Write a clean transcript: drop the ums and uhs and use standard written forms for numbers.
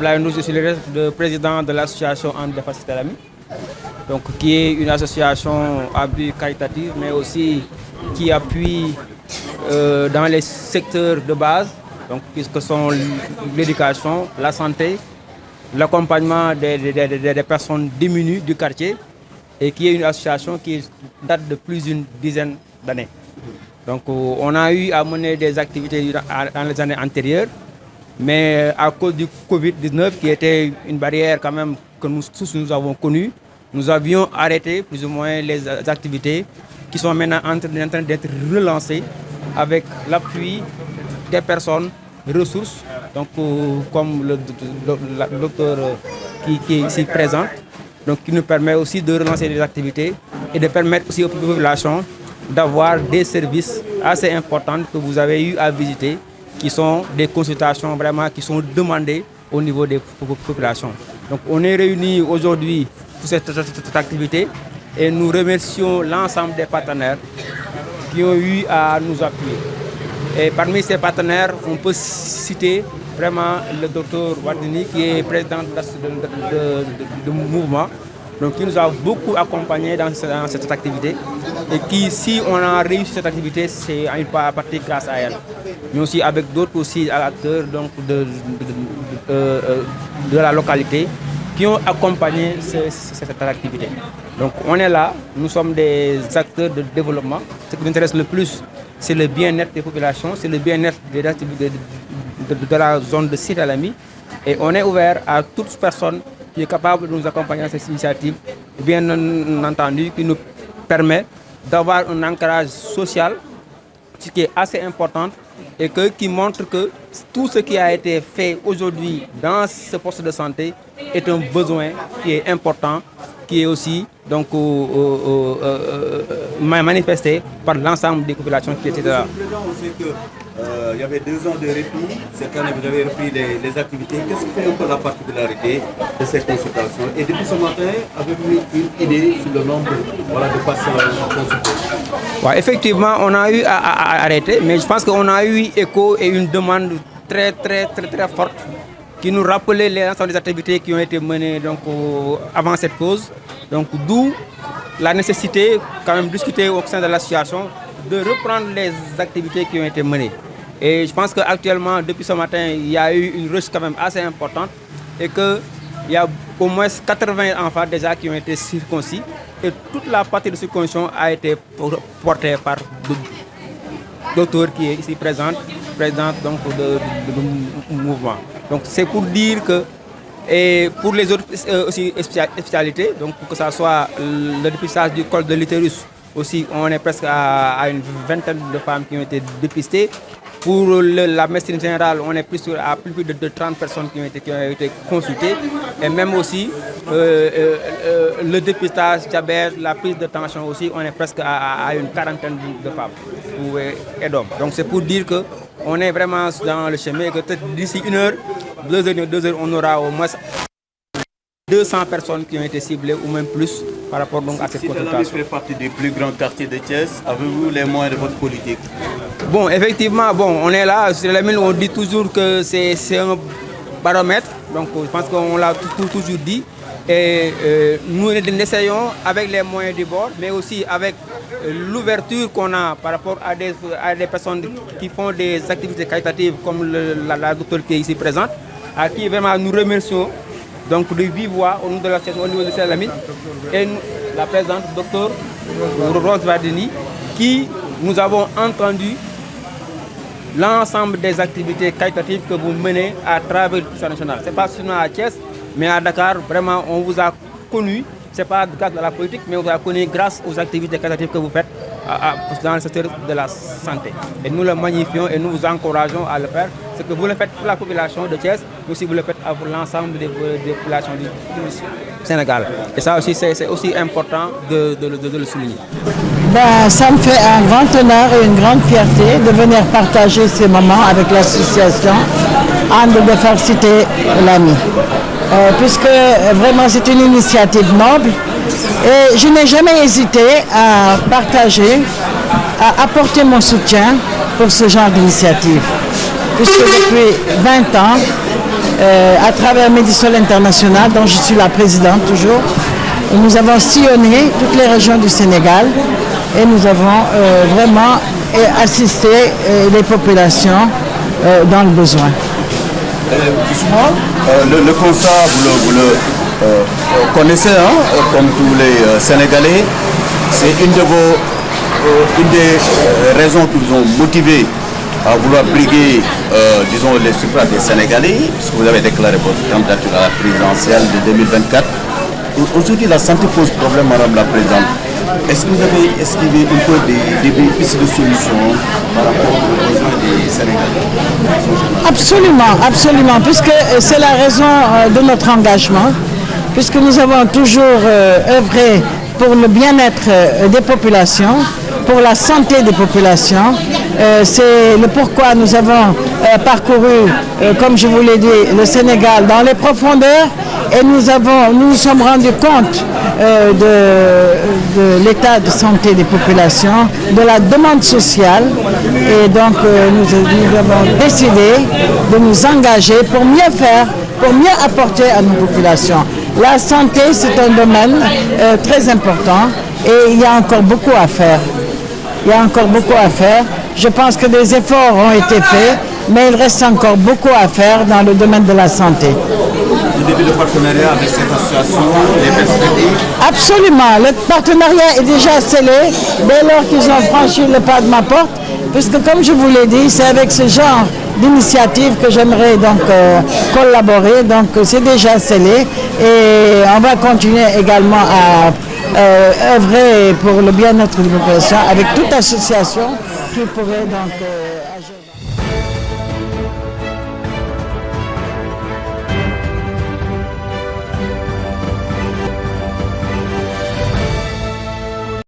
Abdoulaye Ndour, je suis le président de l'association And Defar Cité Lamy, donc qui est une association à but caritatif, mais aussi qui appuie dans les secteurs de base, donc puisque sont l'éducation, la santé, l'accompagnement des personnes démunies du quartier, et qui est une association qui date de plus d'une dizaine d'années. Donc on a eu à mener des activités dans les années antérieures, mais à cause du Covid-19, qui était une barrière quand même que nous tous nous avons connue, nous avions arrêté plus ou moins les activités qui sont maintenant en train d'être relancées avec l'appui des personnes ressources, donc comme le docteur qui est ici présent, donc qui nous permet aussi de relancer les activités et de permettre aussi aux populations d'avoir des services assez importants que vous avez eu à visiter, qui sont des consultations vraiment qui sont demandées au niveau des populations. Donc on est réunis aujourd'hui pour cette activité et nous remercions l'ensemble des partenaires qui ont eu à nous appuyer. Et parmi ces partenaires, on peut citer vraiment le docteur Wardini, qui est président du mouvement, donc qui nous a beaucoup accompagnés dans cette activité, et qui, si on a réussi cette activité, c'est en partie grâce à elle. Mais aussi avec d'autres aussi acteurs donc de la localité qui ont accompagné cette activité. Donc on est là, nous sommes des acteurs de développement. Ce qui nous intéresse le plus, c'est le bien-être des populations, c'est le bien-être de la zone de Cité Lamy. Et on est ouvert à toute personne qui est capable de nous accompagner dans cette initiative, bien entendu, qui nous permet d'avoir un ancrage social, ce qui est assez important, et qui montre que tout ce qui a été fait aujourd'hui dans ce poste de santé est un besoin qui est important, qui est aussi donc, manifesté par l'ensemble des populations qui étaient là. On sait qu'il y avait 2 ans de répit. Cette année, vous avez repris les activités. Qu'est-ce qui fait un peu la particularité de cette consultation? Et depuis ce matin, avez-vous une idée sur le nombre de patients consultés? Ouais, effectivement, on a eu à arrêter, mais je pense qu'on a eu écho et une demande très forte qui nous rappelait l'ensemble des activités qui ont été menées donc, avant cette cause. Donc d'où la nécessité, quand même discuter au sein de l'association, de reprendre les activités qui ont été menées. Et je pense qu'actuellement, depuis ce matin, il y a eu une rush quand même assez importante et qu'il y a au moins 80 enfants déjà qui ont été circoncis. Et toute la partie de circoncision a été portée par le docteur qui est ici présent donc, du mouvement. Donc c'est pour dire que, et pour les autres aussi spécialités, donc que ce soit le dépistage du col de l'utérus, aussi on est presque à une vingtaine de femmes qui ont été dépistées. Pour la médecine générale, on est à plus de 30 personnes qui ont été consultées. Et même aussi le dépistage diabète, la prise de tension aussi, on est presque à une quarantaine de femmes et d'hommes. Donc c'est pour dire qu'on est vraiment dans le chemin et que peut-être d'ici 1 heure, 2 heures, on aura au moins 200 personnes qui ont été ciblées ou même plus par rapport donc à cette consultation. Cité Lamy fait partie des plus grands quartiers de Thiès. Avez-vous les moyens de votre politique? Bon, effectivement, on est là. Sur la mine, on dit toujours que c'est un baromètre. Donc, je pense qu'on l'a toujours dit. Et nous essayons avec les moyens du bord, mais aussi avec l'ouverture qu'on a par rapport à des personnes qui font des activités caritatives comme la docteure qui est ici présente, à qui vraiment nous remercions. Donc de vive voix au niveau de l'association, au niveau de Cité Lamy, et la présente docteur Rose Wardini, qui nous avons entendu l'ensemble des activités caritatives que vous menez à travers le territoire national. Ce n'est pas seulement à Thiès, mais à Dakar, vraiment on vous a connu, ce n'est pas grâce à la politique, mais on vous a connu grâce aux activités caritatives que vous faites dans le secteur de la santé. Et nous le magnifions et nous vous encourageons à le faire. Ce que vous le faites pour la population de Thiès, mais aussi vous le faites pour l'ensemble des populations du Sénégal. Et ça aussi, c'est aussi important de le souligner. Ça me fait un grand honneur et une grande fierté de venir partager ces moments avec l'association And Defar Cité Lamy. Puisque vraiment c'est une initiative noble et je n'ai jamais hésité à partager, à apporter mon soutien pour ce genre d'initiative. Puisque depuis 20 ans, à travers Medisol International, dont je suis la présidente toujours. Nous avons sillonné toutes les régions du Sénégal et nous avons vraiment assisté les populations dans le besoin. Justement, le constat, vous le connaissez, hein, comme tous les Sénégalais, c'est une des raisons qui vous ont motivé à vouloir briguer, disons, les suffrages des Sénégalais, puisque vous avez déclaré votre candidature à la présidentielle de 2024. Aujourd'hui, la santé pose problème, Madame la Présidente. Est-ce que vous avez esquivé un peu des pistes de solutions par rapport aux besoins des Sénégalais? Absolument, absolument, puisque c'est la raison de notre engagement, puisque nous avons toujours œuvré pour le bien-être des populations, pour la santé des populations. C'est le pourquoi nous avons parcouru, comme je vous l'ai dit, le Sénégal dans les profondeurs et nous nous sommes rendus compte de l'état de santé des populations, de la demande sociale et donc nous avons décidé de nous engager pour mieux faire, pour mieux apporter à nos populations. La santé, c'est un domaine très important et il y a encore beaucoup à faire. Il y a encore beaucoup à faire. Je pense que des efforts ont été faits, mais il reste encore beaucoup à faire dans le domaine de la santé. Vous début de partenariat avec cette association, les perspectives? Absolument. Le partenariat est déjà scellé dès lors qu'ils ont franchi le pas de ma porte, puisque comme je vous l'ai dit, c'est avec ce genre d'initiative que j'aimerais donc collaborer. Donc c'est déjà scellé et on va continuer également à œuvrer pour le bien-être de la population avec toute association qui pourrait donc agir.